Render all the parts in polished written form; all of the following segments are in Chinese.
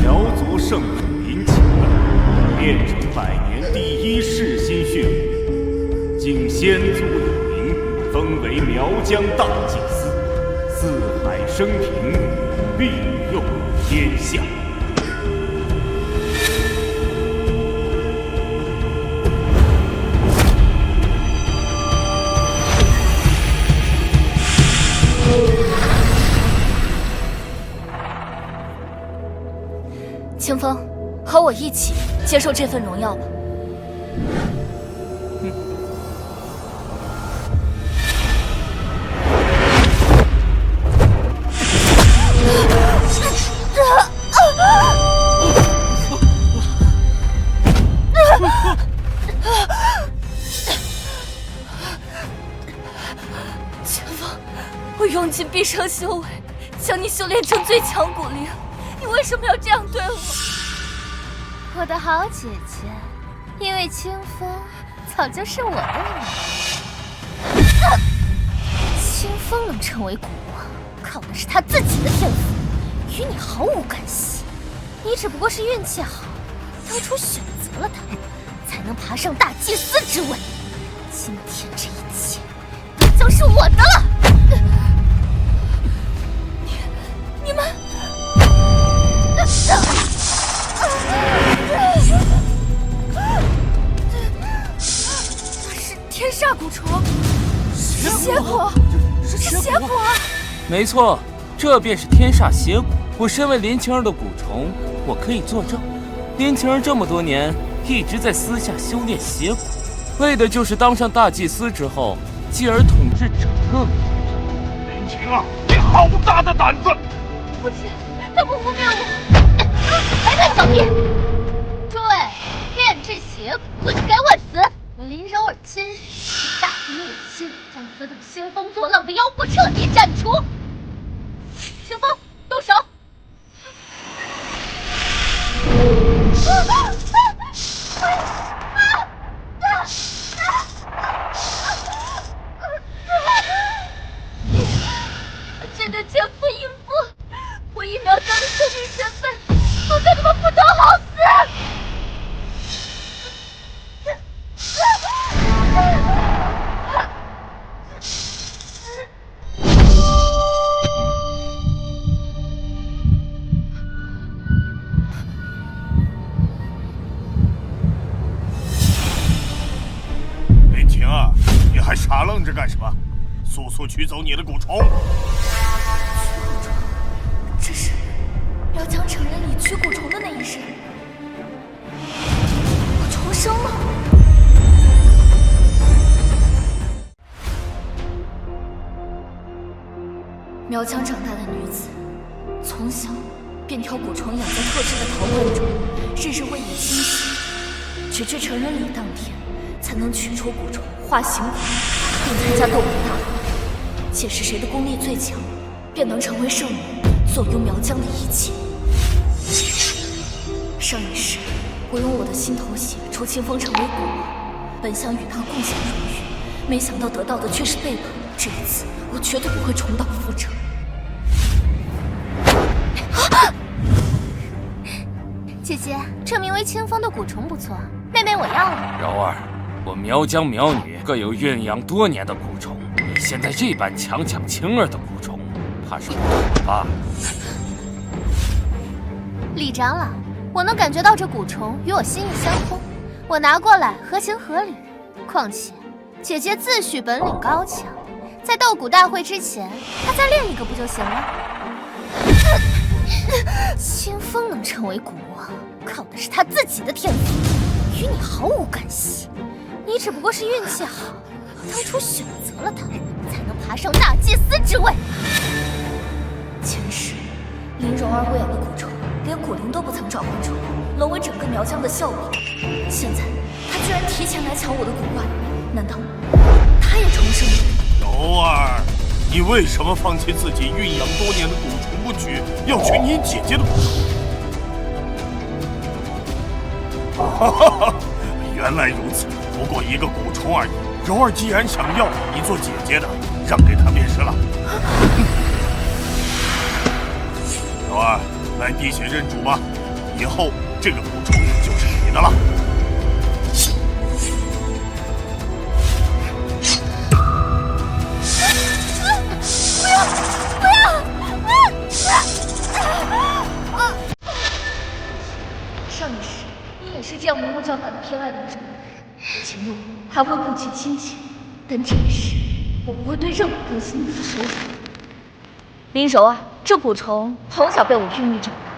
苗族圣主林奇炼成100年第1世心血武，经先祖有灵，封为苗疆大祭司，四海升平，庇佑天下。清风，和我一起接受这份荣耀吧。清风，我用尽毕生修为，将你修炼成最强骨灵，你为什么要这样对我？我的好姐姐，因为清风早就是我的女儿。清风能成为古王，靠的是他自己的天赋，与你毫无干系。你只不过是运气好，当初选择了他，才能爬上大祭司之位。今天这一切都将是我的了。你们。那是天煞蛊虫，是邪蛊，是邪蛊。没错，这便是天煞邪蛊。我身为林晴儿的蛊虫，我可以作证，林晴儿这么多年一直在私下修炼邪蛊，为的就是当上大祭司之后，继而统治整个民族。林晴儿，你好大的胆子！父亲，他不污蔑我，还敢小便！诸位，炼制邪蛊，罪该万死！林柔儿亲使大义灭亲，将此等兴风作浪的妖狐彻底斩除。清风，动手！真的奸夫淫妇！我以苗疆的圣女身份，我跟你们不得好死！林晴儿，你还傻愣着干什么？速速取走你的蛊虫！这是苗疆成人里驱蛊虫的那一世，我重生了。苗疆长大的女子，从小便挑蛊虫养在特制的陶罐中，日日喂以清洗，直至成人礼当天，才能取出蛊虫，化形蛊，并参加斗武大会。届时谁的功力最强，便能成为圣女，左右苗疆的一切。上一世，我用我的心头血助清风成为蛊王，本想与他共享荣誉，没想到得到的却是背叛。这一次，我绝对不会重蹈覆辙。姐姐，这名为清风的蛊虫不错，妹妹我要了。柔儿，我苗疆苗女各有孕养多年的蛊虫，你现在这般强抢晴儿的蛊虫，怕是不妥吧？李长老，我能感觉到这蛊虫与我心意相通，我拿过来合情合理。况且，姐姐自诩本领高强，在斗蛊大会之前，她再练一个不就行了？清风能成为蛊王，靠的是他自己的天赋，与你毫无干系。你只不过是运气好，当初选择了他，才能爬上大祭司之位。前世，林柔儿喂养的蛊虫，连蛊灵都不曾召唤出，沦为整个苗疆的笑柄。现在，他居然提前来抢我的蛊罐，难道他也重生了？柔儿，你为什么放弃自己孕养多年的蛊虫不取，要取你姐姐的蛊虫？哈哈哈，原来如此，不过一个蛊虫而已。柔儿既然想要你做姐姐的，让给她便是了。儿，来滴血认主吧，以后这个蛊虫就是你的了。少女时，你也是这样明目张胆的偏爱林哲，前路还会顾及亲情，但这一世，我不会对任何人心慈手软。林柔啊，这蛊虫从小被我孕育长大，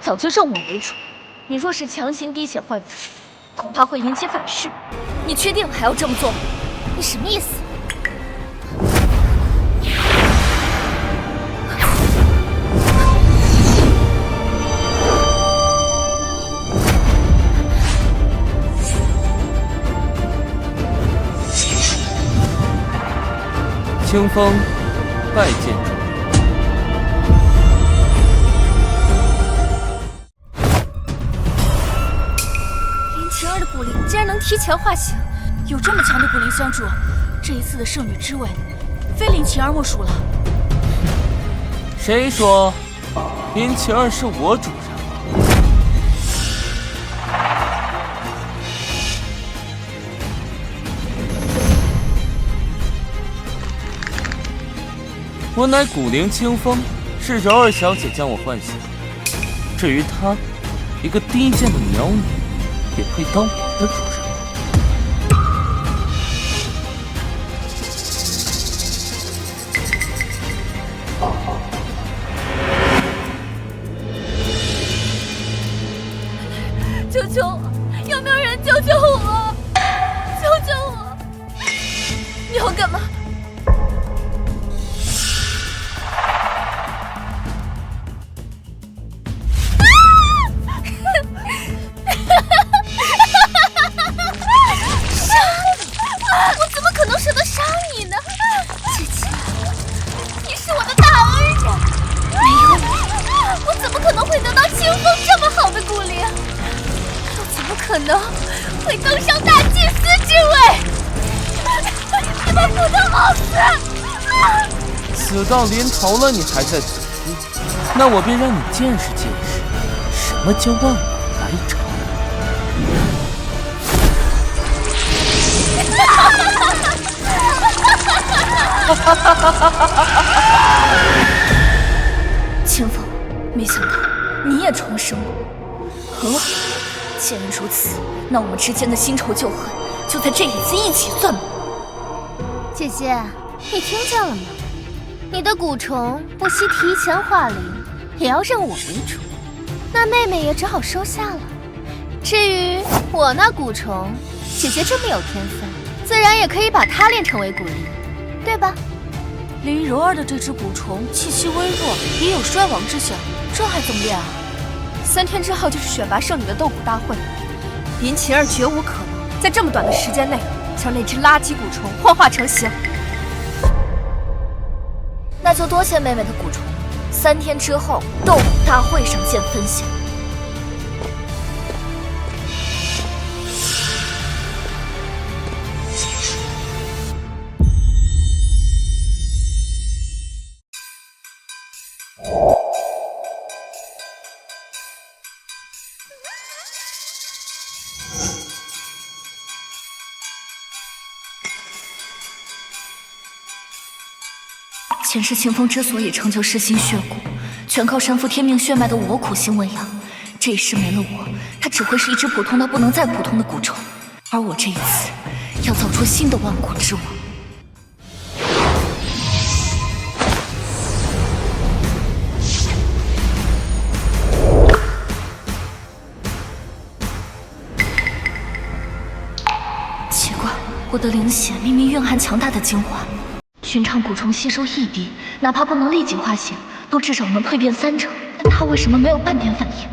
早就认我为主。你若是强行滴血换肤，恐怕会引起反噬。你确定还要这么做吗？你什么意思？清风，拜见主人。林晴儿的蛊灵竟然能提前化形，有这么强的蛊灵相助，这一次的圣女之位，非林晴儿莫属了。谁说林晴儿是我主人？我乃蛊灵清风，是柔儿小姐将我唤醒。至于她，一个低贱的鸟女，也配当我的主人？求求我，有没有人救救我？救救我！你要干嘛？可能会登上大祭司之位，你们不得好死！死到临头了，你还在此哭，那我便让你见识见识，什么叫万古来朝。清风，没想到你也重生了，很好。既然如此，那我们之间的新仇旧恨就在这一次一起算吧。姐姐，你听见了吗？你的蛊虫不惜提前化灵，也要认我为主，那妹妹也只好收下了。至于我那蛊虫，姐姐这么有天分，自然也可以把它练成为蛊灵，对吧？林柔儿的这只蛊虫气息微弱，也有衰亡之象，这还怎么练啊？3天之后就是选拔圣女的斗蛊大会，林晴儿绝无可能在这么短的时间内将那只垃圾蛊虫幻化成形。那就多谢妹妹的蛊虫，3天之后斗蛊大会上见分晓。前世清风之所以成就噬心血蛊，全靠身负天命血脉的我苦心喂养。这一世没了我，它只会是一只普通到不能再普通的蛊虫。而我这一次要造出新的万蛊之王。奇怪，我的灵血明明蕴含强大的精华。寻常蛊虫吸收1滴，哪怕不能立即化形，都至少能蜕变3成，但它为什么没有半点反应？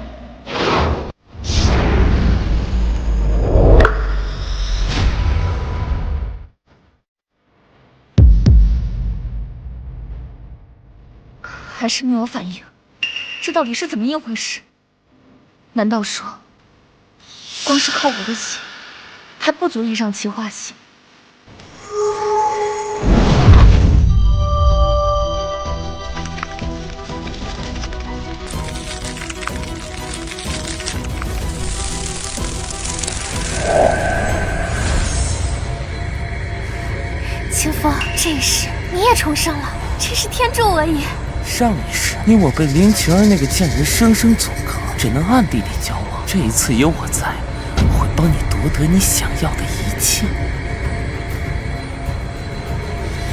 还是没有反应，这到底是怎么一回事？难道说，光是靠我的血，还不足以让其化形？这一世你也重生了，真是天助我也。上一世你我被林晴儿那个贱人生生阻隔，只能暗地里交往。这一次有我在，我会帮你夺得你想要的一切。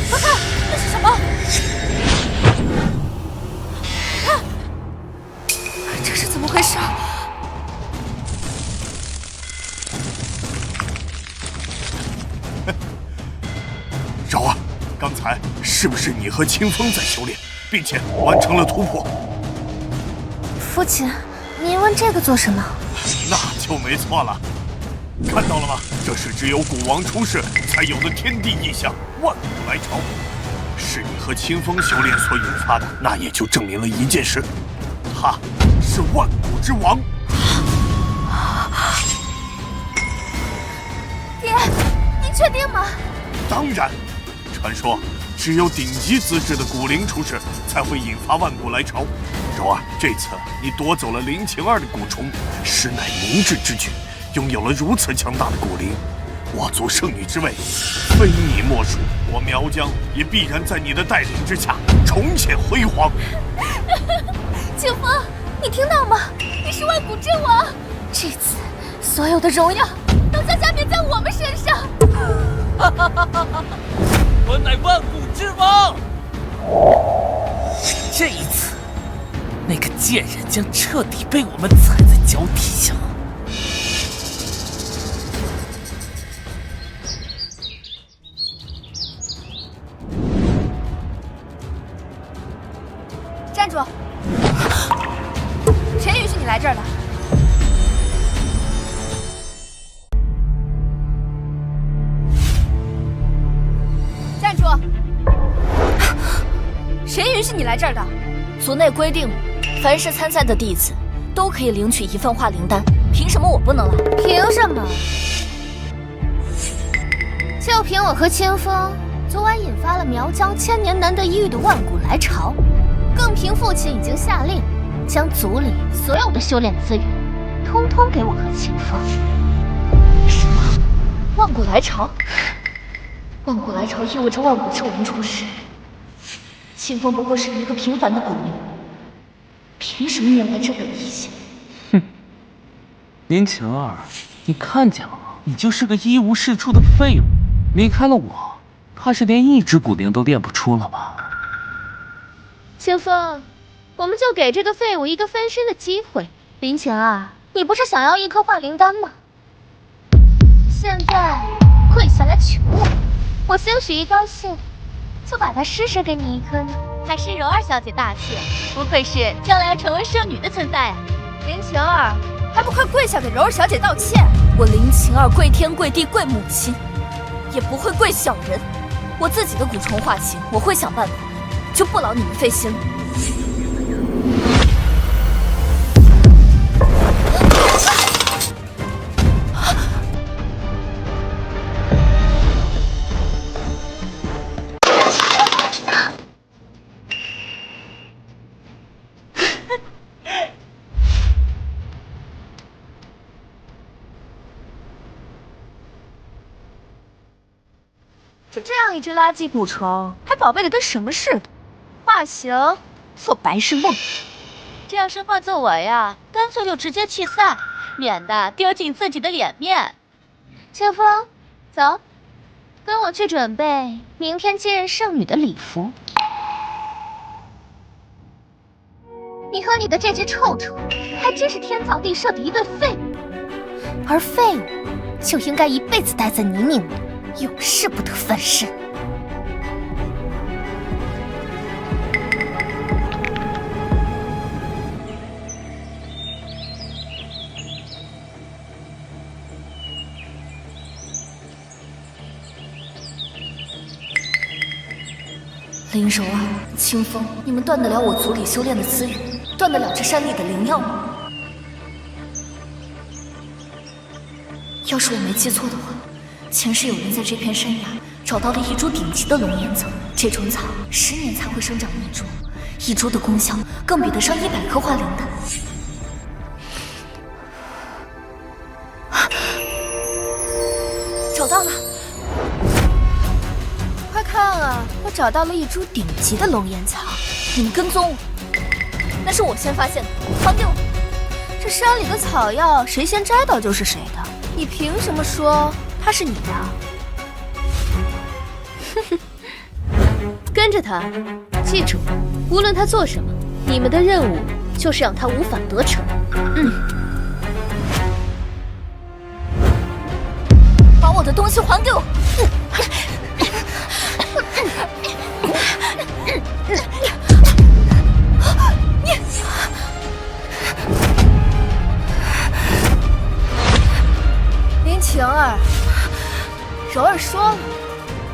快看，那是什么？啊！这是怎么回事？柔儿，刚才是不是你和清风在修炼，并且完成了突破？父亲，您问这个做什么？那就没错了。看到了吗？这是只有古王出世才有的天地异象，万古来朝。是你和清风修炼所引发的，那也就证明了一件事：他是万古之王。爹，您确定吗？当然。传说，只有顶级资质的古灵出世，才会引发万古来朝。柔儿，这次你夺走了林晴儿的蛊虫，实乃明智之举。拥有了如此强大的古灵，我族圣女之位，非你莫属。我苗疆也必然在你的带领之下重现辉煌。清风，你听到吗？你是万古之王，这次所有的荣耀都将加冕在我们身上。我乃万古之王。这一次，那个贱人将彻底被我们踩在脚底下。站住！谁允许你来这儿的？站住！谁允许你来这儿的？族内规定，凡是参赛的弟子都可以领取一份化灵丹，凭什么我不能来？凭什么？就凭我和清风昨晚引发了苗疆千年难得一遇的万古来潮，更凭父亲已经下令，将族里所有的修炼资源，通通给我和清风。什么？万古来潮？万古来潮意味着万古之王出世。清风不过是一个平凡的古灵，凭什么引来这个异象？哼，林晴儿，你看见了吗？你就是个一无是处的废物。离开了我，怕是连一只古灵都练不出了吧？清风，我们就给这个废物一个翻身的机会。林晴儿，你不是想要一颗化灵丹吗？现在跪下来求我，我兴许一高兴，就把它施舍给你一颗呢。还是柔儿小姐大气，不愧是将来要成为圣女的存在啊！林晴儿，还不快跪下给柔儿小姐道歉！我林晴儿跪天跪地跪母亲，也不会跪小人。我自己的蛊虫化形，我会想办法，就不劳你们费心了。就这样一只垃圾蛊虫，还宝贝的跟什么似的？化形做白日梦。这样是换做我呀，干脆就直接弃赛，免得丢尽自己的脸面。清风，走，跟我去准备明天接任圣女的礼服。你和你的这只臭虫，还真是天造地设的一对废物。而废物就应该一辈子待在泥泞里，永世不得翻身。林柔儿、清风，你们断得了我族里修炼的资源，断得了这山里的灵药吗？要是我没记错的话，前世有人在这片山崖找到了一株顶级的龙眼草，这种草10年才会生长一株，一株的功效更比得上100颗化灵丹。找到了！快看啊，找到了一株顶级的龙眼草，你们跟踪我，那是我先发现的，还给我！这山里的草药，谁先摘到就是谁的，你凭什么说它是你的？哼哼，跟着他，记住，无论他做什么，你们的任务就是让他无法得逞。把我的东西还给我！林晴儿，柔儿说了，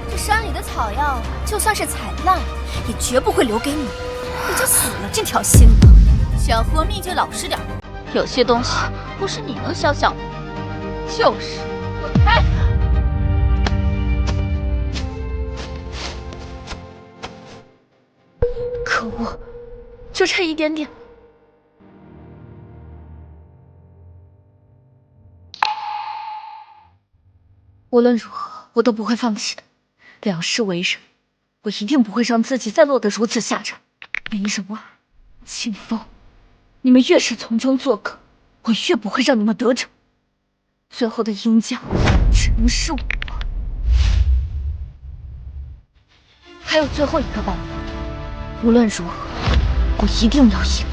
这山里的草药啊，就算是采烂，也绝不会留给你，你就死了这条心吧。想喝蜜就老实点，有些东西不是你能想象的。就是，滚开！可恶，就差一点点。无论如何，我都不会放弃的。两世为人，我一定不会让自己再落得如此下场。林什么？清风，你们越是从中作梗，我越不会让你们得逞。最后的赢家只能是我。还有最后一个办法，无论如何，我一定要赢。